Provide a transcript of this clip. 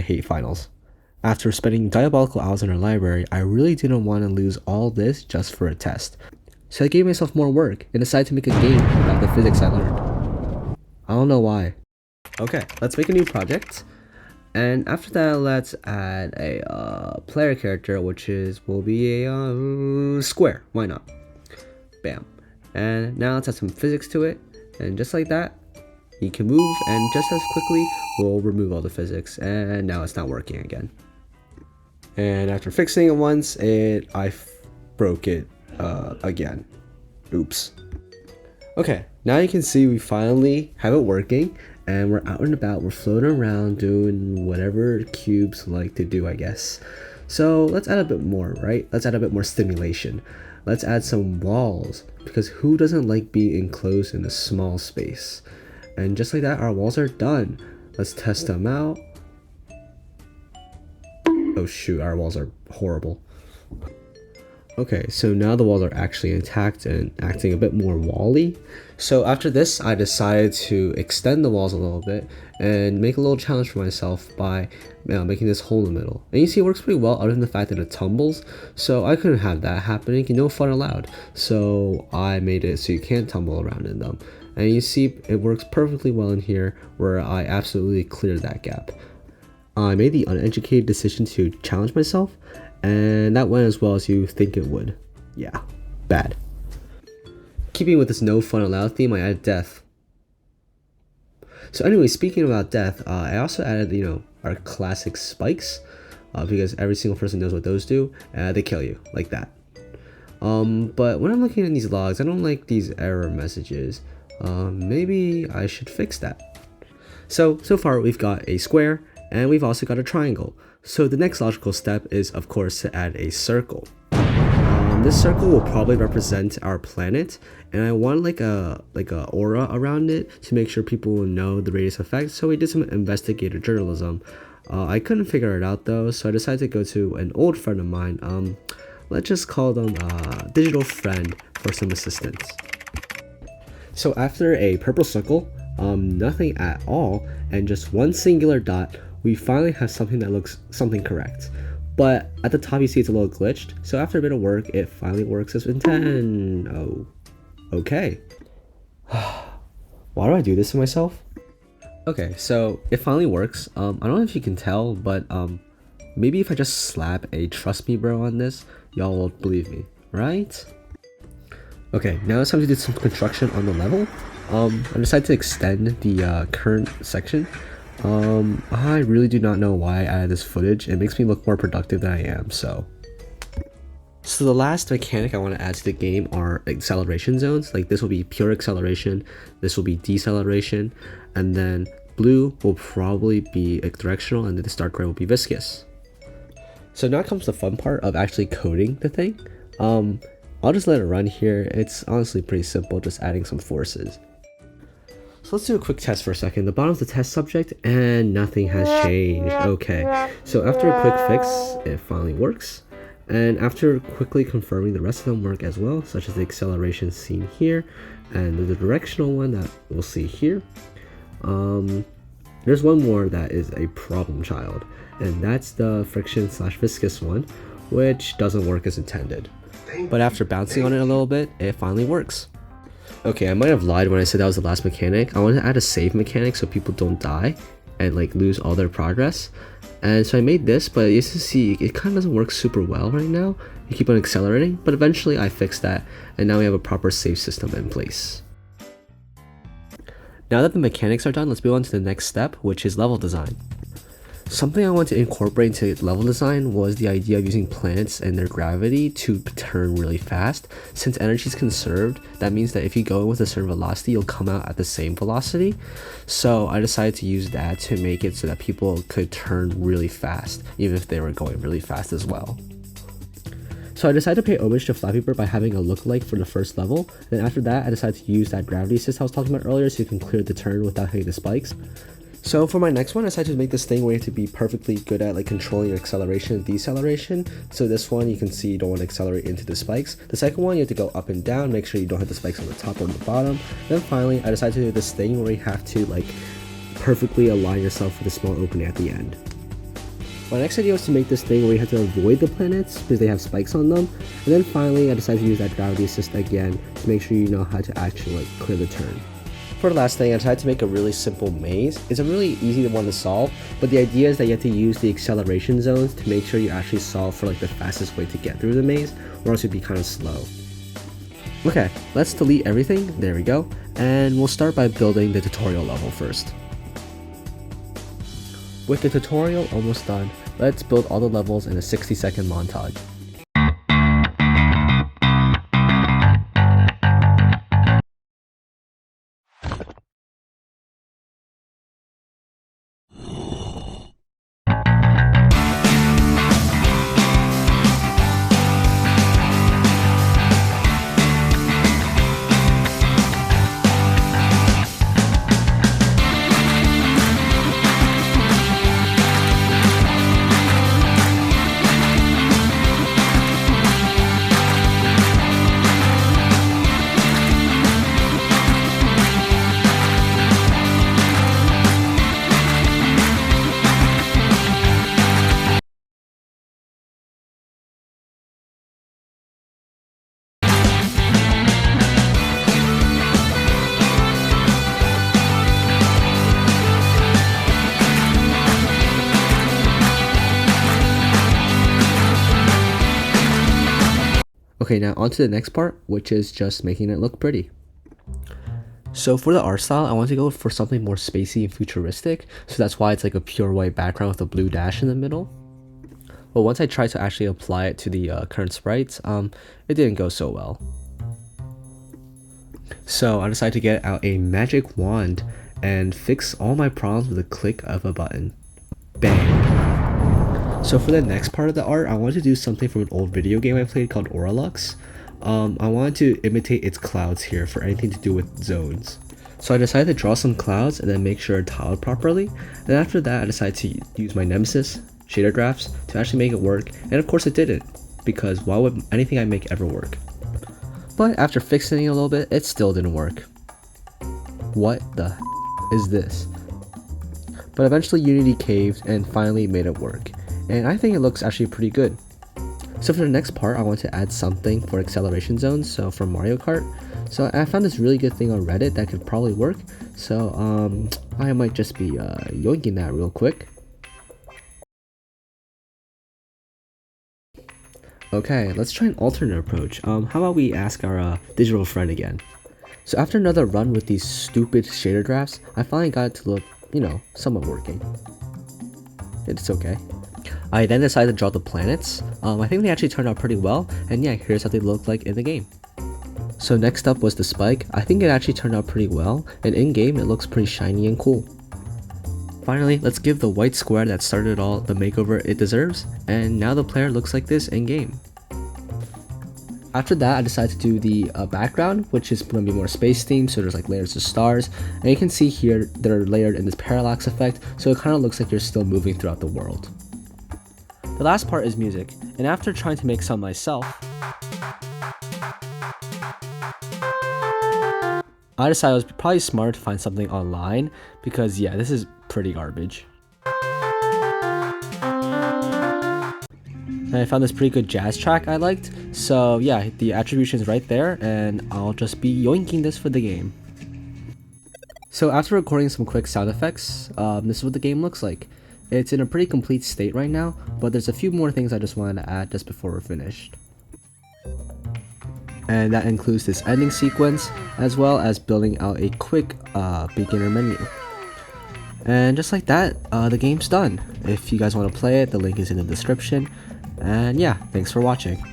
hate finals. After spending diabolical hours in our library, I really didn't want to lose all this just for a test. So I gave myself more work and decided to make a game about the physics I learned. I don't know why. Okay, let's make a new project. And after that, let's add a player character, which will be a square. Why not? Bam. And now let's add some physics to it. And just like that, he can move, and just as quickly, we'll remove all the physics. And now it's not working again. And after fixing it once, I broke it again. Oops. Okay, now you can see we finally have it working, and we're out and about, we're floating around doing whatever cubes like to do, I guess. So let's add a bit more, right? Let's add a bit more stimulation. Let's add some walls, because who doesn't like being enclosed in a small space? And just like that, our walls are done. Let's test them out. Oh shoot, our walls are horrible. Okay, so now the walls are actually intact and acting a bit more wall-y. So after this, I decided to extend the walls a little bit and make a little challenge for myself by making this hole in the middle. And you see it works pretty well, other than the fact that it tumbles. So I couldn't have that happening, no fun allowed. So I made it so you can't tumble around in them. And you see it works perfectly well in here, where I absolutely cleared that gap. I made the uneducated decision to challenge myself, and that went as well as you think it would. Yeah, bad. Keeping with this no fun allowed theme, I added death. So anyway, speaking about death, I also added, our classic spikes, because every single person knows what those do. They kill you, like that. But when I'm looking at these logs, I don't like these error messages. Maybe I should fix that. So far we've got a square, and we've also got a triangle. So the next logical step is, of course, to add a circle. This circle will probably represent our planet, and I want like a aura around it to make sure people will know the radius effect. So we did some investigative journalism. I couldn't figure it out though, so I decided to go to an old friend of mine. Let's just call them digital friend for some assistance. So after a purple circle, nothing at all, and just one singular dot, we finally have something that looks something correct. But at the top you see it's a little glitched, so after a bit of work, it finally works as intended. Oh, okay. Why do I do this to myself? Okay, so it finally works. I don't know if you can tell, but maybe if I just slap a trust me bro on this, y'all will believe me, right? Okay, now it's time to do some construction on the level. I decided to extend the current section. I really do not know why I added this footage. It makes me look more productive than I am, so the last mechanic I want to add to the game are acceleration zones. Like this will be pure acceleration, this will be deceleration, and then blue will probably be directional, and then this dark gray will be viscous. So now comes the fun part of actually coding the thing. I'll just let it run here. It's honestly pretty simple, just adding some forces. So let's do a quick test for a second. The bottom's the test subject, and nothing has changed. Okay, so after a quick fix, it finally works. And after quickly confirming the rest of them work as well, such as the acceleration seen here, and the directional one that we'll see here, there's one more that is a problem child, and that's the friction/viscous one, which doesn't work as intended. But after bouncing on it a little bit, it finally works. Okay, I might have lied when I said that was the last mechanic. I wanted to add a save mechanic so people don't die and like lose all their progress. And so I made this, but you see it kind of doesn't work super well right now. You keep on accelerating, but eventually I fixed that, and now we have a proper save system in place. Now that the mechanics are done, let's move on to the next step, which is level design. Something I wanted to incorporate into level design was the idea of using planets and their gravity to turn really fast. Since energy is conserved, that means that if you go with a certain velocity, you'll come out at the same velocity. So I decided to use that to make it so that people could turn really fast, even if they were going really fast as well. So I decided to pay homage to Flappy Bird by having a lookalike for the first level. Then after that, I decided to use that gravity assist I was talking about earlier so you can clear the turn without hitting the spikes. So for my next one, I decided to make this thing where you have to be perfectly good at like controlling your acceleration and deceleration. So this one, you can see you don't want to accelerate into the spikes. The second one, you have to go up and down, make sure you don't hit the spikes on the top or the bottom. Then finally, I decided to do this thing where you have to like perfectly align yourself with a small opening at the end. My next idea was to make this thing where you have to avoid the planets because they have spikes on them, and then finally I decided to use that gravity assist again to make sure you know how to actually like clear the turn. For the last thing, I decided to make a really simple maze. It's a really easy one to solve, but the idea is that you have to use the acceleration zones to make sure you actually solve for like the fastest way to get through the maze, or else it'd be kind of slow. Okay, let's delete everything, there we go, and we'll start by building the tutorial level first. With the tutorial almost done, let's build all the levels in a 60-second montage. Okay, now on to the next part, which is just making it look pretty. So for the art style, I want to go for something more spacey and futuristic, so that's why it's like a pure white background with a blue dash in the middle. But once I tried to actually apply it to the current sprites, it didn't go so well. So I decided to get out a magic wand and fix all my problems with a click of a button. Bang! So for the next part of the art, I wanted to do something from an old video game I played called Oralux. I wanted to imitate its clouds here for anything to do with zones. So I decided to draw some clouds and then make sure it tiled properly. And after that, I decided to use my nemesis, shader drafts, to actually make it work. And of course it didn't, because why would anything I make ever work? But after fixing it a little bit, it still didn't work. What the is this? But eventually Unity caved and finally made it work. And I think it looks actually pretty good. So for the next part, I want to add something for acceleration zones, so from Mario Kart. So I found this really good thing on Reddit that could probably work. So I might just be yoinking that real quick. Okay, let's try an alternate approach. How about we ask our digital friend again? So after another run with these stupid shader drafts, I finally got it to look, you know, somewhat working. It's okay. I then decided to draw the planets. I think they actually turned out pretty well, and yeah, here's how they look like in the game. So next up was the spike. I think it actually turned out pretty well, and in game it looks pretty shiny and cool. Finally, let's give the white square that started all the makeover it deserves, and now the player looks like this in game. After that, I decided to do the background, which is going to be more space themed, so there's like layers of stars, and you can see here they're layered in this parallax effect, so it kind of looks like you're still moving throughout the world. The last part is music, and after trying to make some myself, I decided it was probably smart to find something online, because yeah, this is pretty garbage. And I found this pretty good jazz track I liked, so yeah, the attribution is right there, and I'll just be yoinking this for the game. So after recording some quick sound effects, this is what the game looks like. It's in a pretty complete state right now, but there's a few more things I just wanted to add just before we're finished. And that includes this ending sequence, as well as building out a quick beginner menu. And just like that, the game's done. If you guys want to play it, the link is in the description. And yeah, thanks for watching.